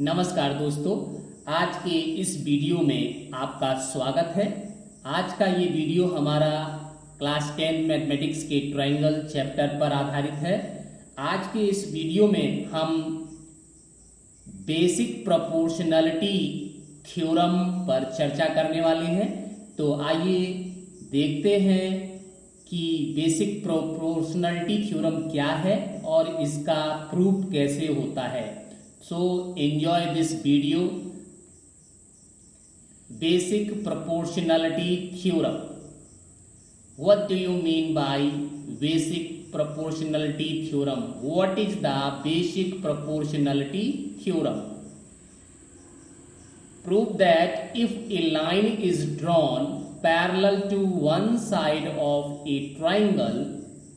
नमस्कार दोस्तों, आज के इस वीडियो में आपका स्वागत है। आज का ये वीडियो हमारा क्लास 10 मैथमेटिक्स के ट्रायंगल चैप्टर पर आधारित है। आज के इस वीडियो में हम बेसिक प्रोपोर्शनलिटी थ्योरम पर चर्चा करने वाले हैं। तो आइए देखते हैं कि बेसिक प्रोपोर्शनलिटी थ्योरम क्या है और इसका प्रूफ कैसे होता है। So enjoy this video. Basic proportionality theorem. What do you mean by basic proportionality theorem? What is the basic proportionality theorem? Prove that if a line is drawn parallel to one side of a triangle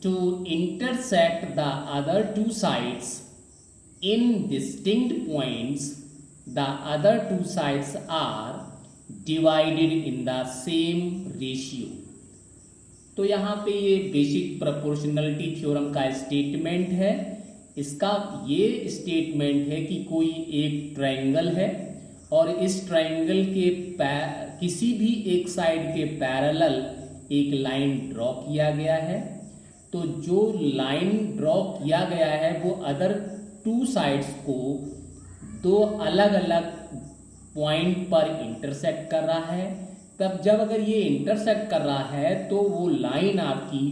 to intersect the other two sides in distinct points, the other two sides are divided in the same ratio. तो यहाँ पे ये basic proportionality theorem का statement है। इसका ये statement है कि कोई एक ट्रायंगल है और इस ट्रायंगल के किसी भी एक साइड के पैरेलल एक लाइन ड्रॉ किया गया है। तो जो लाइन ड्रॉ किया गया है वो अदर टू साइड्स को दो अलग अलग पॉइंट पर इंटरसेक्ट कर रहा है। तब जब अगर ये इंटरसेक्ट कर रहा है तो वो लाइन आपकी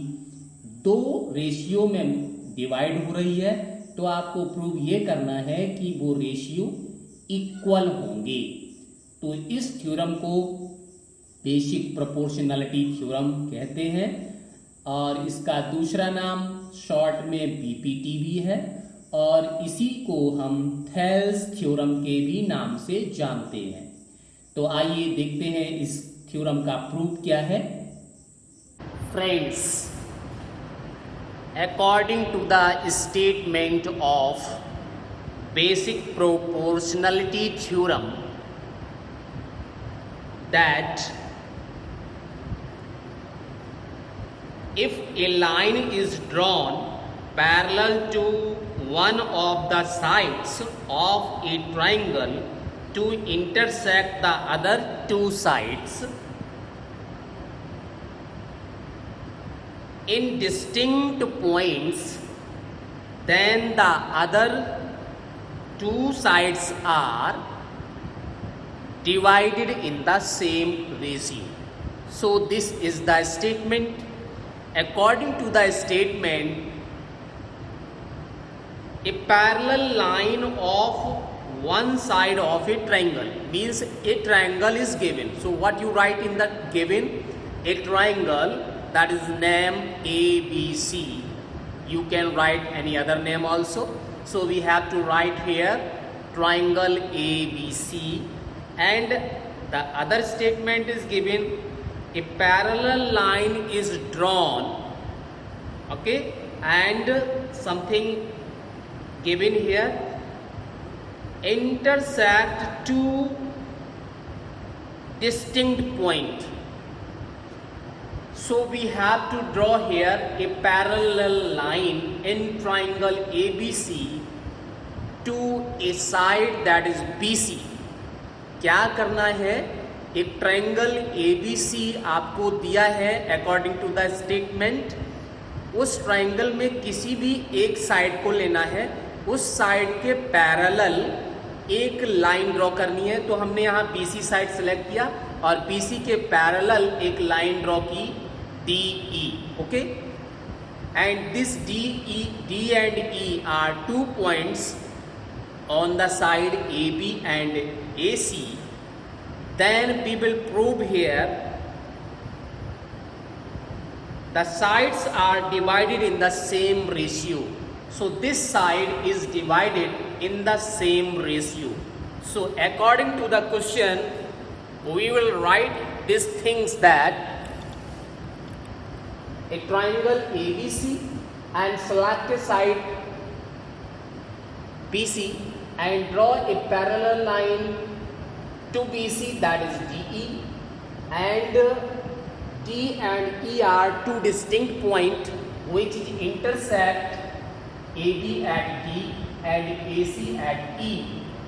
दो रेशियो में डिवाइड हो रही है। तो आपको प्रूव ये करना है कि वो रेशियो इक्वल होंगे। तो इस थ्योरम को बेसिक प्रोपोर्शनलिटी थ्योरम कहते हैं और इसका दूसरा नाम शॉर्ट में बीपीटी भी है और इसी को हम थेल्स थ्योरम के भी नाम से जानते हैं। तो आइए देखते हैं इस थ्योरम का प्रूफ क्या है। Friends, according to the statement of basic proportionality theorem that if a line is drawn parallel to one of the sides of a triangle to intersect the other two sides in distinct points, then the other two sides are divided in the same ratio. So this is the statement. According to the statement, a parallel line of one side of a triangle means a triangle is given. So what you write in the given? A triangle that is named ABC. You can write any other name also. So we have to write here triangle ABC, and the other statement is given. A parallel line is drawn, okay, and something given here, intersect two distinct points. So we have to draw here a parallel line in triangle ABC to a side that is BC. क्या करना है? एक triangle ABC आपको दिया है according to the statement. उस triangle में किसी भी एक साइड को लेना है, उस साइड के पैरेलल एक लाइन ड्रॉ करनी है। तो हमने यहाँ BC साइड सेलेक्ट किया और BC के पैरेलल एक लाइन ड्रॉ की DE, okay. And this D and E are 2 points on the side AB and AC. Then we will prove here the sides are divided in the same ratio. So this side is divided in the same ratio. So according to the question, we will write these things that a triangle ABC and select a side BC and draw a parallel line to BC, that is DE, and D and E are two distinct points which intersect AB at D and AC at E.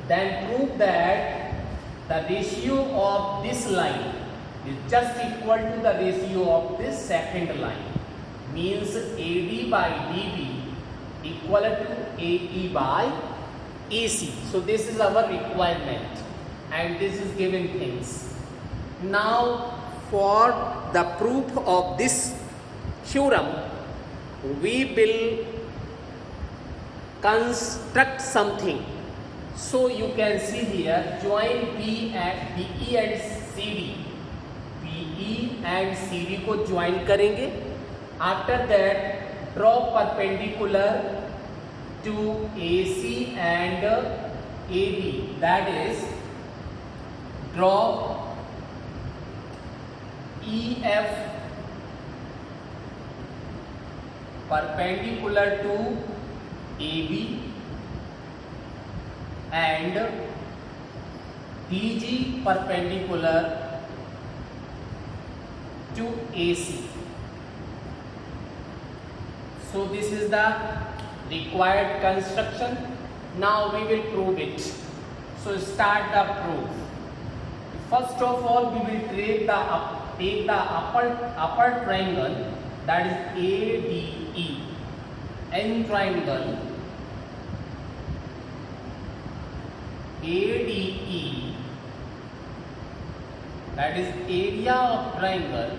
then prove that the ratio of this line is just equal to the ratio of this second line. Means AD by DB equal to AE by AC. So this is our requirement and this is given things. Now for the proof of this theorem, we will construct something. So you can see here, join BE and CD. BE and CD को join करेंगे. After that, draw perpendicular to AC and AB. That is, draw EF perpendicular to AB and DG perpendicular to AC. So this is the required construction. Now we will prove it. So start the proof. First of all, we will take the upper triangle, that is ADE, N triangle ADE, that is area of triangle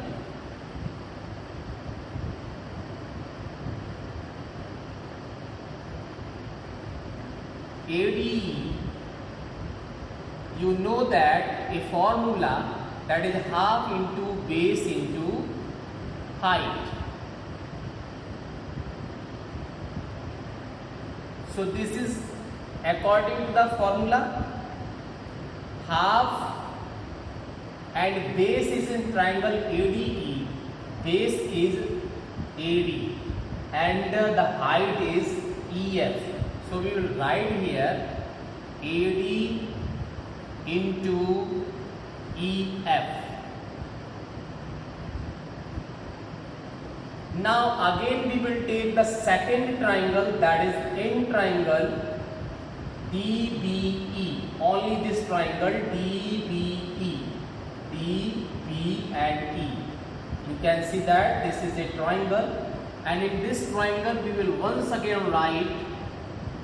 ADE. You know that a formula, that is half into base into height. So this is according to the formula, half and base is in triangle ADE, base is AD and the height is EF. So we will write here AD into EF. Now again we will take the second triangle, that is N triangle DBE, only this triangle DBE, DB and E. You can see that this is a triangle, and in this triangle we will once again write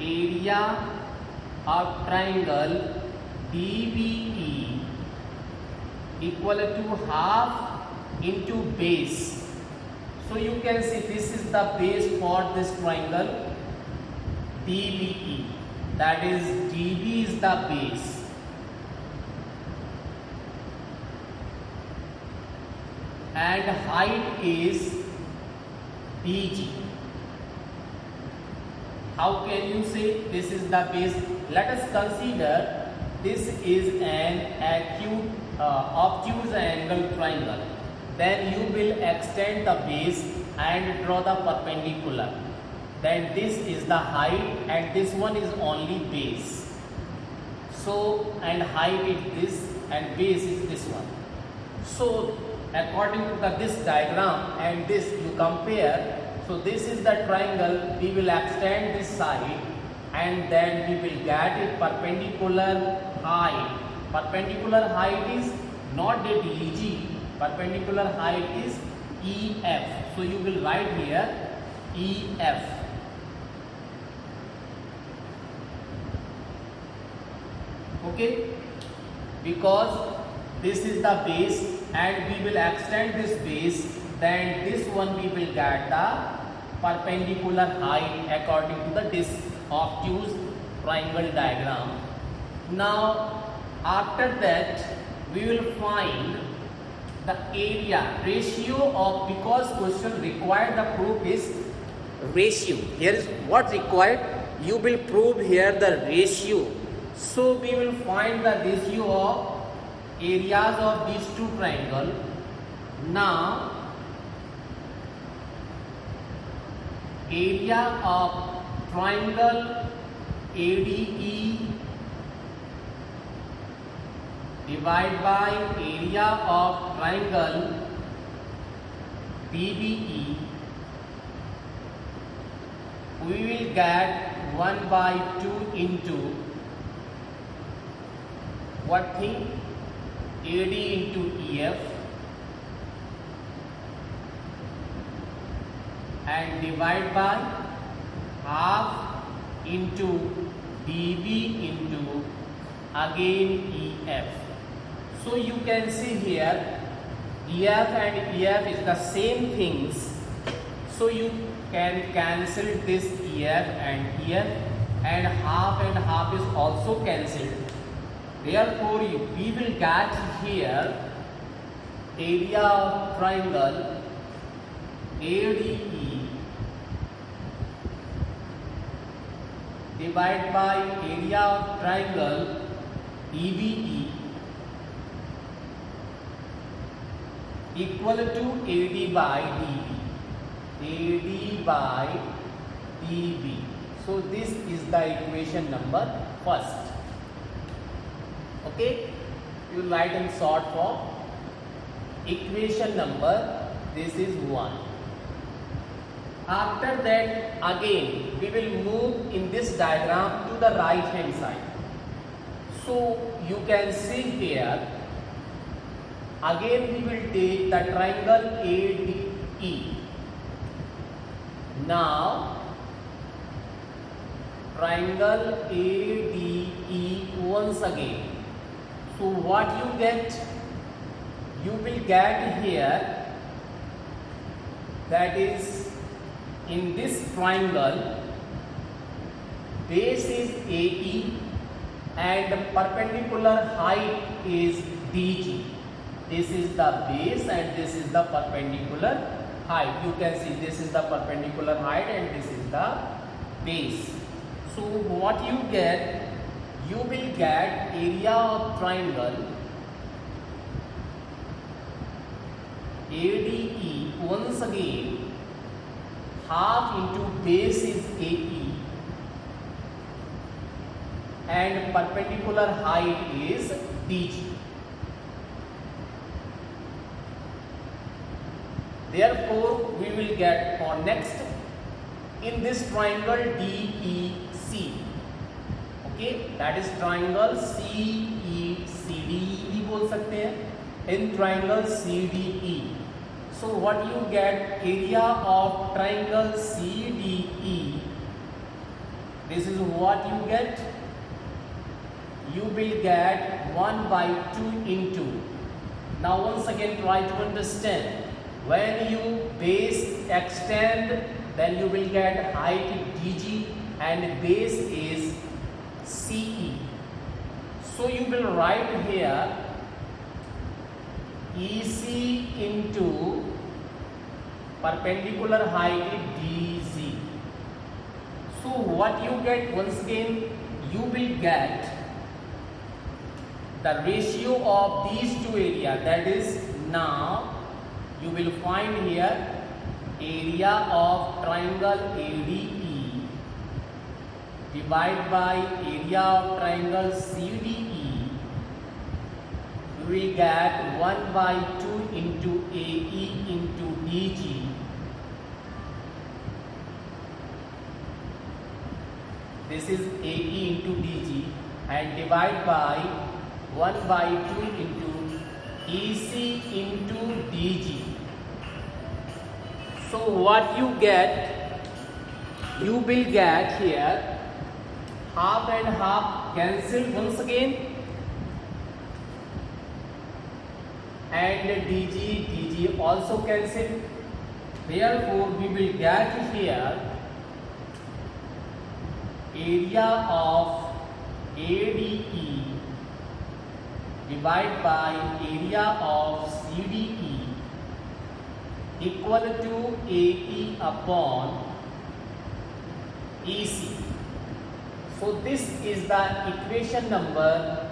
area of triangle DBE equal to half into base. So you can see this is the base for this triangle DBE, that is DB is the base and height is DG. How can you say this is the base? Let us consider this is an obtuse angle triangle. Then you will extend the base and draw the perpendicular. Then this is the height and this one is only base. So, and height is this and base is this one. So according to this diagram and this you compare. So this is the triangle, we will extend this side and then we will get a perpendicular height. Perpendicular height is not the DG, perpendicular height is EF. So you will write here EF. Okay, because this is the base and we will extend this base, then this one we will get the perpendicular height according to this obtuse triangle diagram. Now after that we will find the area ratio of, because question required the proof is ratio. Here is what required, you will prove here the ratio. So we will find the ratio of areas of these two triangles. Now area of triangle ADE divided by area of triangle DBE, we will get 1/2 into what thing? AD into EF and divide by half into dB into again EF. So you can see here EF and EF is the same things. So you can cancel this EF and EF, and half is also cancelled. Therefore we will get here area of triangle ADE divided by area of triangle EBE equal to AD by DB. AD by DB. So this is the equation number first. Okay, you write in short form. Equation number, this is 1. After that, again we will move in this diagram to the right hand side. So you can see here, again we will take the triangle ADE. Now triangle ADE once again. So what you get? You will get here, that is, in this triangle base is AE and perpendicular height is DG. This is the base and this is the perpendicular height. You can see this is the perpendicular height and this is the base. So what you get? You will get area of triangle ADE once again, half into base is AE and perpendicular height is DG. Therefore we will get for next in this triangle DEC. Okay, that is triangle CECD भी बोल सकते हैं, in triangle CDE. So what you get? Area of triangle CDE. This is what you get. You will get 1 by 2 into. Now once again try to understand. When you base extend, then you will get height DG and base is CE. So you will write here EC into perpendicular height DZ. So what you get? Once again you will get the ratio of these two areas, that is, now you will find here area of triangle ADE divided by area of triangle CDE. You will get 1 by 2 into AE into DG. This is AE into DG and divide by 1 by 2 into EC into DG. So what you get? You will get here half and half cancelled once again, and DG also cancelled. Therefore we will get here area of ADE divided by area of CDE equal to AE upon EC. So this is the equation number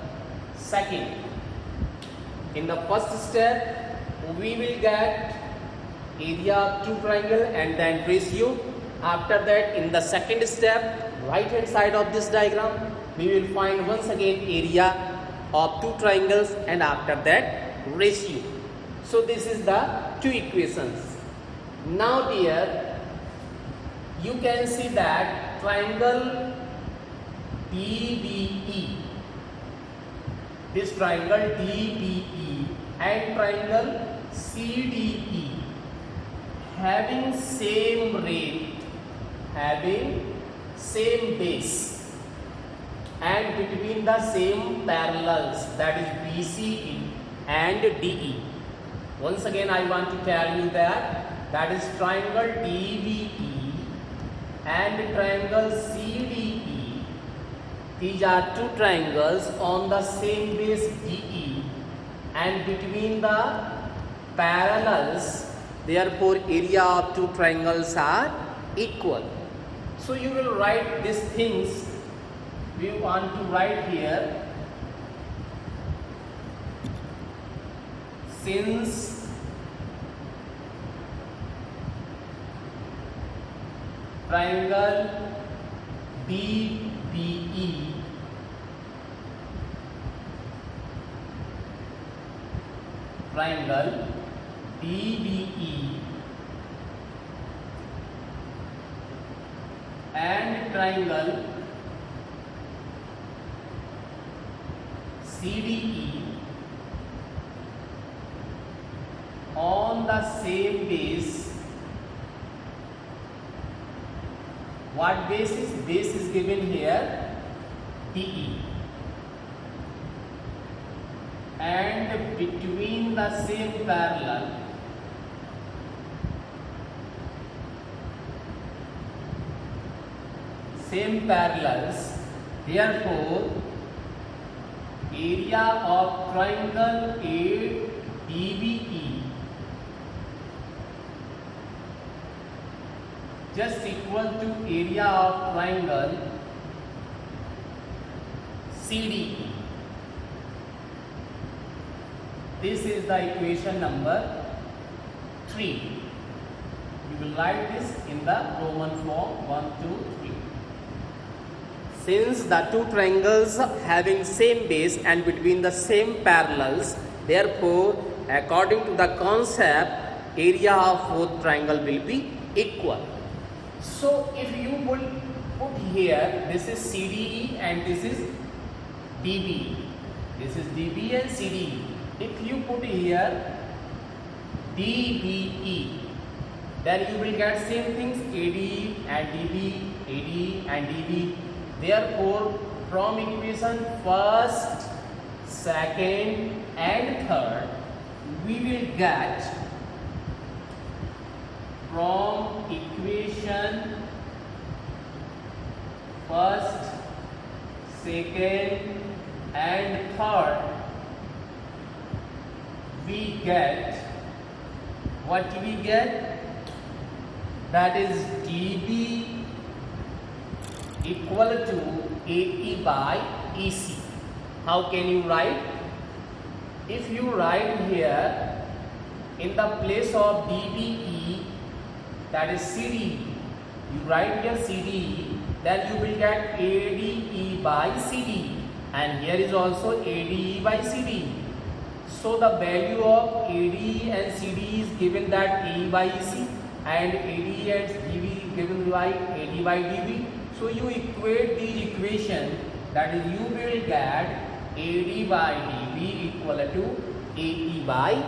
second. In the first step we will get area of two triangle and then ratio. After that, in the second step, right hand side of this diagram, we will find once again area of two triangles and after that ratio. So this is the two equations. Now dear, you can see that triangle DBE this triangle DBE and triangle CDE having same rate, having same base, and between the same parallels, that is BCE and DE. Once again I want to tell you that is triangle DBE and triangle CDE. These are two triangles on the same base DE, and between the parallels, therefore area of two triangles are equal. So you will write these things. We want to write here, since triangle DBE and triangle CDE on the same base. What base is? Base is given here, DE, and between the same parallel, therefore area of triangle ADBE just equal to area of triangle CDE. This is the equation number 3. You will write this in the Roman form 1, 2, 3. Since the two triangles having same base and between the same parallels, therefore according to the concept, area of both triangle will be equal. So if you will put here, this is CDE and this is DBE. This is DBE and CDE. If you put here DBE, then you will get same things, AD and DB, AD and DB. Therefore, from equation first, second and third, we will get from equation first, second and third, we get what we get, that is DB equal to AE by EC. How can you write? If you write here in the place of DBE, that is CDE, you write here CDE, then you will get ADE by CDE, and here is also ADE by CDE. So the value of AD and CD is given that AE by EC, and AD and DB given by AD by DB. So you equate these equation, that is you will get AD by DB equal to AE by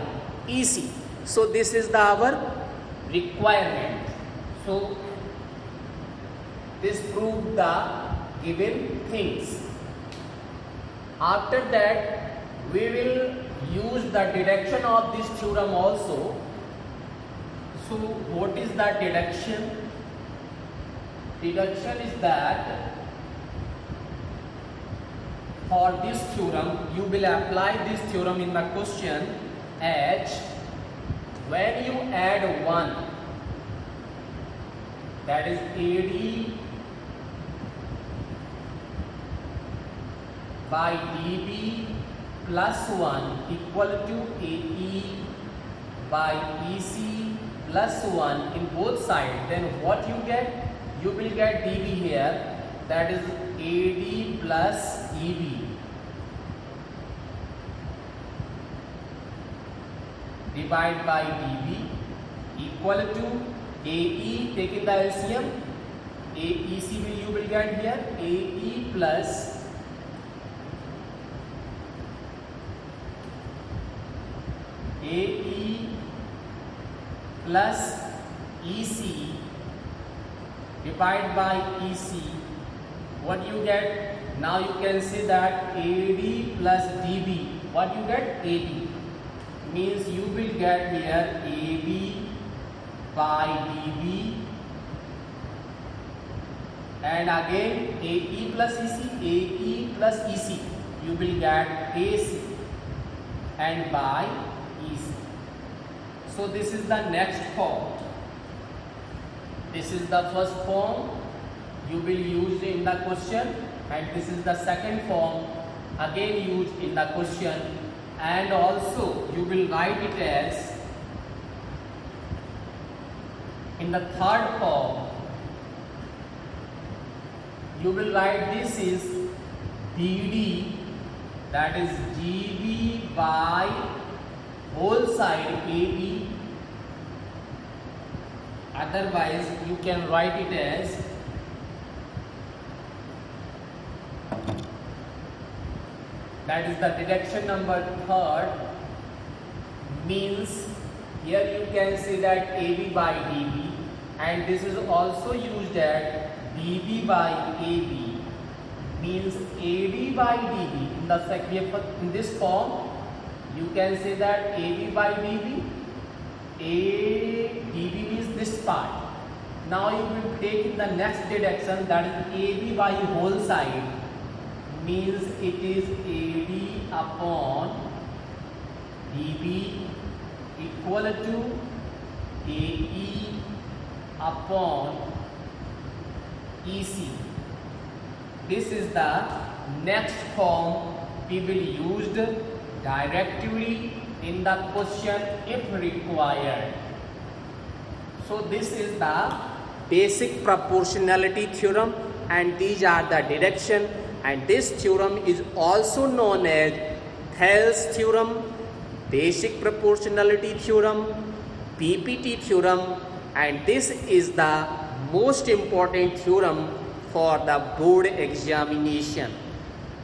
EC. So this is our requirement. So this proves the given things. After that, we will use the deduction of this theorem also. So what is the deduction? Deduction is that for this theorem, you will apply this theorem in the question H. When you add 1, that is AD by DB plus 1 equal to AE by EC plus 1 in both sides, then what you get? You will get DB here, that is AD plus EB divided by DB equal to AE, taking the LCM, AEC you will get here AE plus AE plus EC divided by EC, what you get? Now you can see that AD plus DB, what you get? AD, means you will get here AB by DB, and again AE plus EC, you will get AC and by EC. So this is the next form. This is the first form you will use in the question, and this is the second form again used in the question, and also you will write it as in the third form. You will write this is DD, that is DB by whole side AB. Otherwise you can write it as that is the direction number third, means here you can see that AB by DB, and this is also used at DB by AB, means AD by DB. In this form you can say that AB by DB, DB means this part. Now you will take in the next direction, that is AB by whole side, means it is AD upon DB equal to AE upon EC. This is the next form we will use directly in the question if required. So this is the basic proportionality theorem, and these are the direction, and this theorem is also known as Thales theorem, basic proportionality theorem, PPT theorem, and this is the most important theorem for the board examination.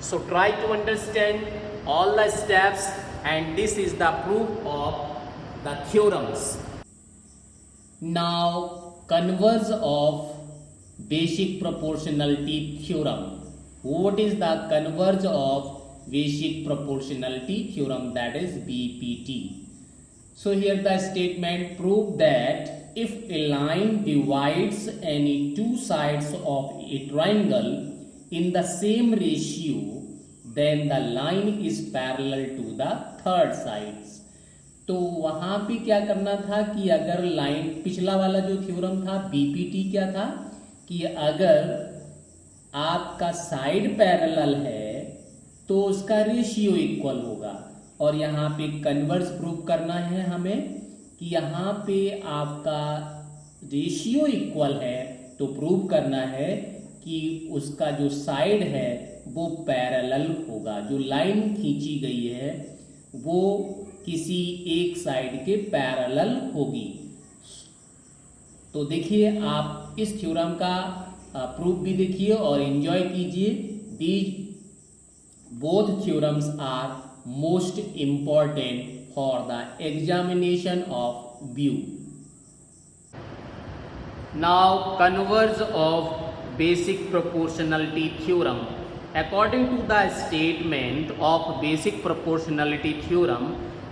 So try to understand all the steps, and this is the proof of the theorems. Now converse of basic proportionality theorem. What is the converge of basic proportionality theorem, that is BPT? So here the statement prove that if a line divides any two sides of a triangle in the same ratio, then the line is parallel to the third sides. तो वहां पे क्या करना था कि अगर line, पिछला वाला जो थ्योरम था बीपीटी, क्या था कि अगर आपका साइड पैरेलल है तो उसका रेशियो इक्वल होगा, और यहाँ पे कन्वर्स प्रूव करना है हमें कि यहाँ पे आपका रेशियो इक्वल है, तो प्रूव करना है कि उसका जो साइड है वो पैरेलल होगा, जो लाइन खींची गई है वो किसी एक साइड के पैरेलल होगी। तो देखिए आप इस थ्योरम का प्रूफ भी देखिए और एंजॉय कीजिए। These both theorems are most important for the examination of BU। Now converse of basic proportionality theorem. According to the statement of basic proportionality theorem,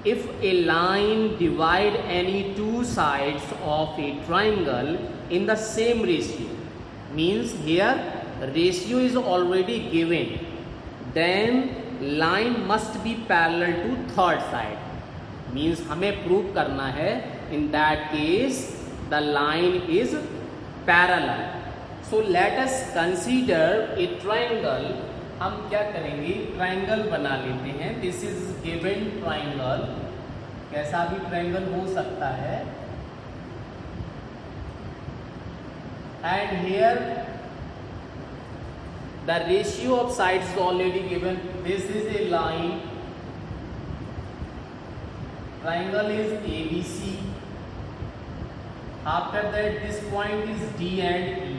if a line divide any two sides of a triangle in the same ratio, means here ratio is already given, then line must be parallel to third side, means हमें prove करना है in that case the line is parallel. So let us consider a triangle. हम क्या करेंगे, triangle बना लेते हैं। This is given triangle, कैसा भी ट्राइंगल हो सकता है, and here the ratio of sides is already given. This is a line, triangle is ABC, after that this point is D and E.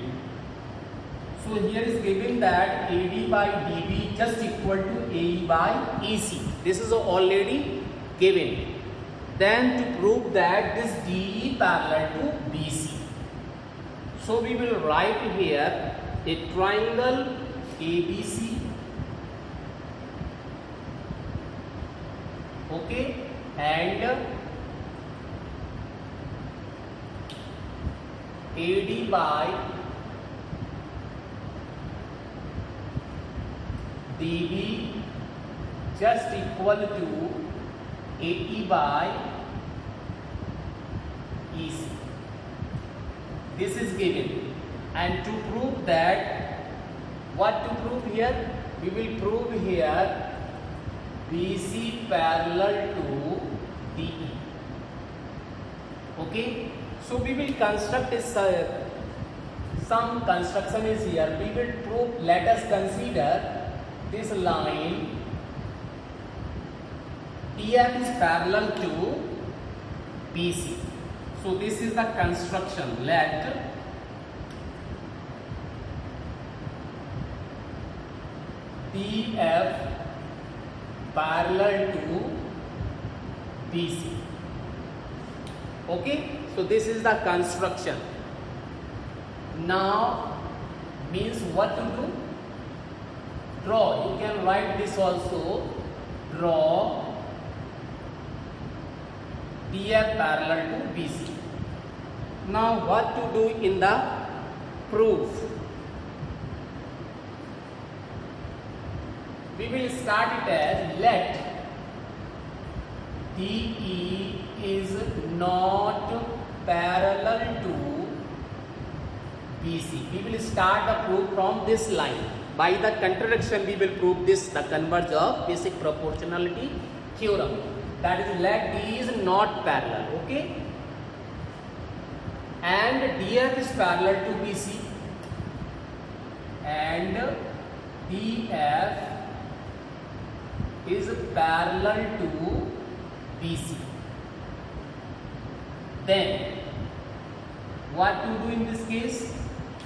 So here is given that AD by DB just equal to AE by EC. This is already given. Then to prove that this DE parallel to BC. So we will write here a triangle ABC. Okay, and AD by DB just equal to AE by EC. This is given, and to prove that, what to prove here? We will prove here BC parallel to DE. Okay, so we will construct some construction is here. We will prove. Let us consider this line TF is parallel to BC. So this is the construction. Let TF parallel to BC. Okay, so this is the construction. Now means what to do? Draw. You can write this also. Draw TF parallel to BC. Now what to do in the proof? We will start it as let DE is not parallel to BC. We will start the proof from this line. By the contradiction, we will prove this, the converge of basic proportionality theorem. That is, let D is not parallel. Okay, and DF is parallel to BC, and DF is parallel to BC. Then what to do in this case?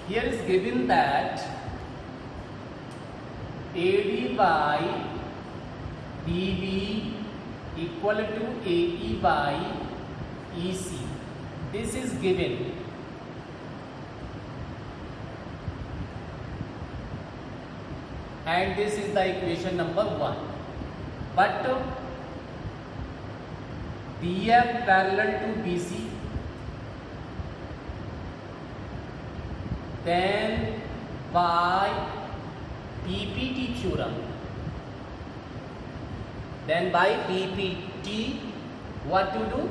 Here is given that AD by DB equal to AE by EC. This is given. And this is the equation number 1. But DF parallel to BC, then by PPT theorem, then by PPT, what to do?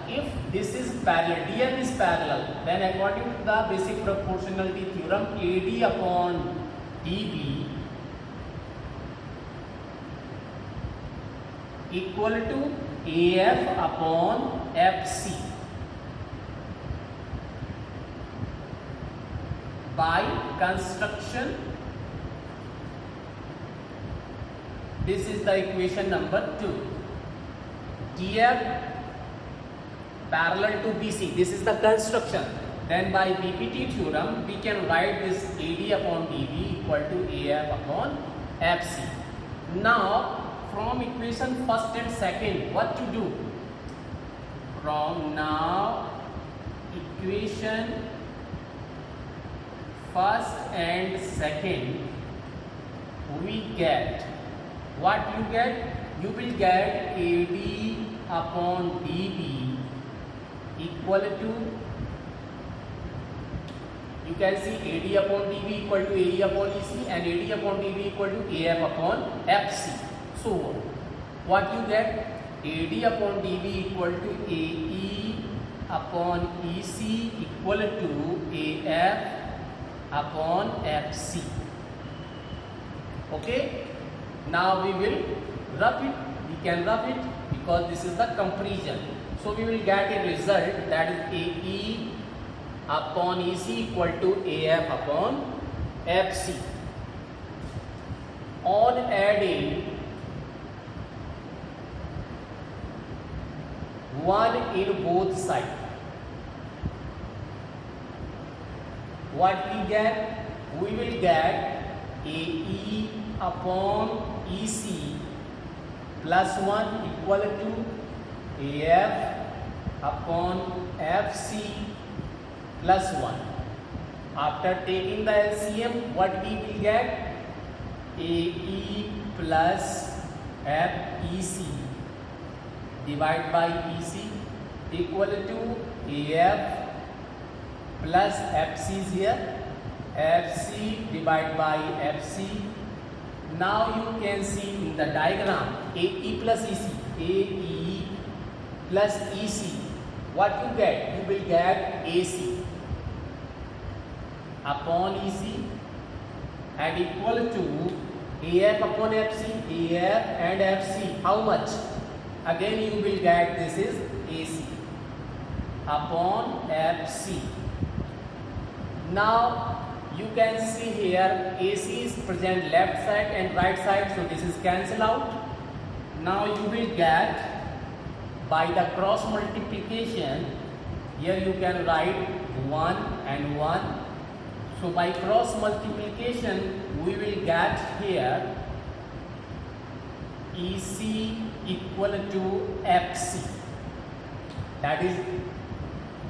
If this is parallel, DF is parallel, then according to the basic proportionality theorem, AD upon DB equal to AF upon FC. By construction, this is the equation number 2. DF parallel to BC, this is the construction. Then by PPT theorem, we can write this AD upon DB equal to AF upon FC. Now, from equation first and second, what to do? From now, equation first and second, we get, what you get? You will get AD upon DB equal to, you can see AD upon DB equal to AE upon EC and AD upon DB equal to AF upon FC. So what you get? AD upon DB equal to AE upon EC equal to AF upon FC. Okay, now we will rough it. We can rough it because this is the comparison. So we will get a result, that is AE upon EC equal to AF upon FC. On adding 1 in both sides, what we get? We will get AE upon EC plus 1 equal to AF upon FC plus 1. After taking the LCM, what we will get? AE plus FEC divided by EC equal to AF plus FC is here, FC divided by FC. Now you can see in the diagram AE plus EC, AE plus EC. What you get? You will get AC upon EC and equal to AF upon FC, AF and FC. How much? Again you will get this is AC upon FC. Now you can see here AC is present left side and right side, so this is cancel out. Now you will get by the cross multiplication, here you can write 1 and 1. So by cross multiplication we will get here EC equal to FC, that is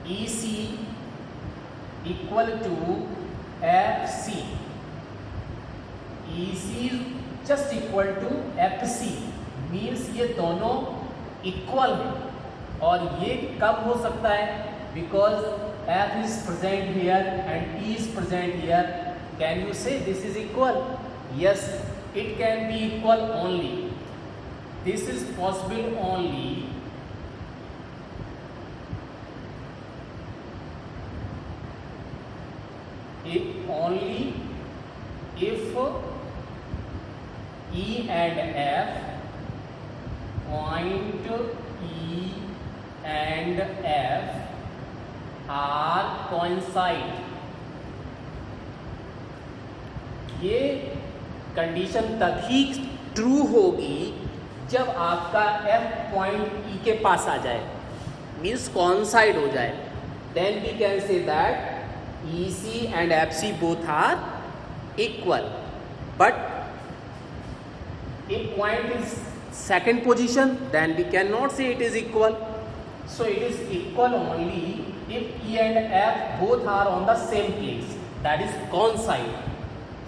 EC equal to FC. EC is just equal to FC, means ये दोनों equal है। और ये कब हो सकता है? Because F is present here and E is present here. Can you say this is equal? Yes, it can be equal only. This is possible only if E and F, point E and F are coincide. ये condition तभी true होगी जब आपका F point E के पास आ जाए, means coincide हो जाए. Then we can say that EC and FC both are equal. But if point is second position, then we cannot say it is equal. So it is equal only if E and F both are on the same place, that is coincide.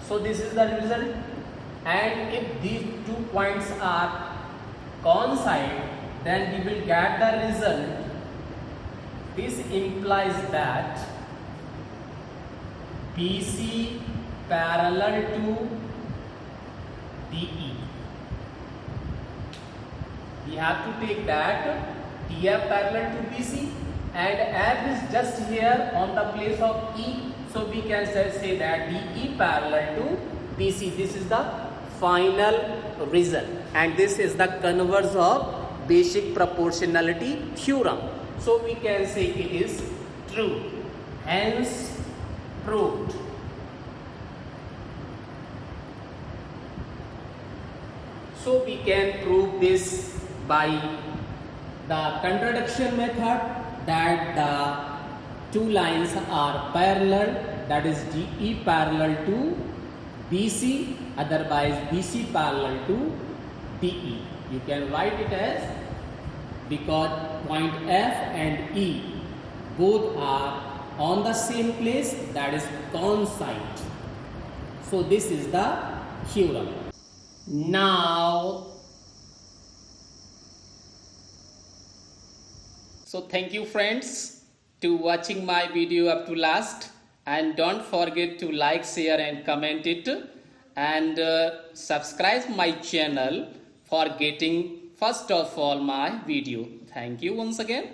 So this is the result. And if these 2 points are coincide, then we will get the result. This implies that BC parallel to DE. We have to take that TF parallel to BC and F is just here on the place of E. So we can say that DE parallel to BC. This is the final result and this is the converse of basic proportionality theorem. So we can say it is true. Hence proved. So we can prove this by the contradiction method, that the 2 lines are parallel, that is DE parallel to BC, otherwise BC parallel to DE. You can write it as, because point F and E both are on the same place, that is coincide. So this is the theorem. Now, so thank you friends to watching my video up to last, and don't forget to like, share and comment it, and subscribe my channel for getting first of all my video. Thank you once again.